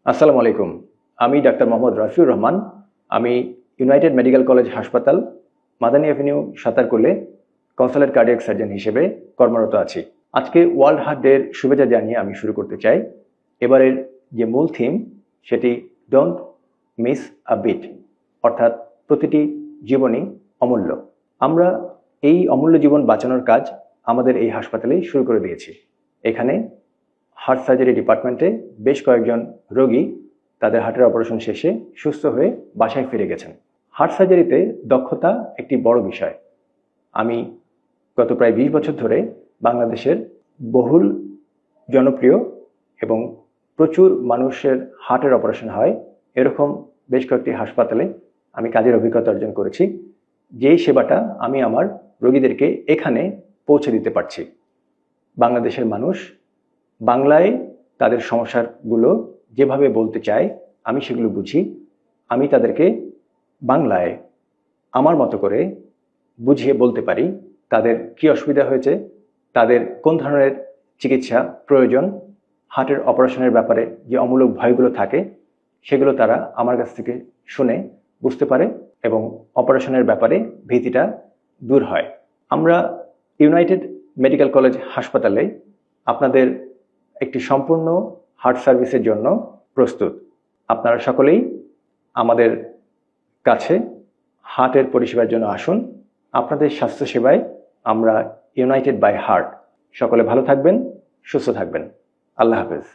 আসসালামু আলাইকুম। আমি ডাক্তার মোহাম্মদ রফিউর রহমান। আমি ইউনাইটেড মেডিকেল কলেজ হাসপাতাল, মাদানী অ্যাভিনিউ, সাতারকুলে কনসালেট কার্ডিয়াক সার্জন হিসেবে কর্মরত আছি। আজকে ওয়ার্ল্ড হার্ট ডের শুভেচ্ছা জানিয়ে আমি শুরু করতে চাই। এবারের যে মূল থিম সেটি ডোন্ট মিস আ বিট, অর্থাৎ প্রতিটি জীবনই অমূল্য। আমরা এই অমূল্য জীবন বাঁচানোর কাজ আমাদের এই হাসপাতালেই শুরু করে দিয়েছি। এখানে হার্ট সার্জারি ডিপার্টমেন্টে বেশ কয়েকজন রোগী তাদের হার্টের অপারেশন শেষে সুস্থ হয়ে বাসায় ফিরে গেছেন। হার্ট সার্জারিতে দক্ষতা একটি বড় বিষয়। আমি গত প্রায় 20 বছর ধরে বাংলাদেশের বহুল জনপ্রিয় এবং প্রচুর মানুষের হার্টের অপারেশন হয় এরকম বেশ কয়েকটি হাসপাতালে আমি কাজের অভিজ্ঞতা অর্জন করেছি। যেই সেবাটা আমি আমার রোগীদেরকে এখানে পৌঁছে দিতে পারছি। বাংলাদেশের মানুষ বাংলায় তাদের সমস্যাগুলো যেভাবে বলতে চায় আমি সেগুলো বুঝি। আমি তাদেরকে বাংলায় আমার মতো করে বুঝিয়ে বলতে পারি তাদের কি অসুবিধা হয়েছে, তাদের কোন ধরনের চিকিৎসা প্রয়োজন, হার্টের অপারেশনের ব্যাপারে যে অমূলক ভয়গুলো থাকে সেগুলো তারা আমার কাছ থেকে শুনে বুঝতে পারে এবং অপারেশনের ব্যাপারে ভীতিটা দূর হয়। আমরা ইউনাইটেড মেডিকেল কলেজ হাসপাতালে আপনাদের একটি সম্পূর্ণ হার্ট সার্ভিসের জন্য প্রস্তুত। আপনারা সকলেই আমাদের কাছে হার্টের পরিষেবার জন্য আসুন। আপনাদের স্বাস্থ্যসেবায় আমরা ইউনাইটেড বাই হার্ট। সকলে ভালো থাকবেন, সুস্থ থাকবেন। আল্লাহ হাফেজ।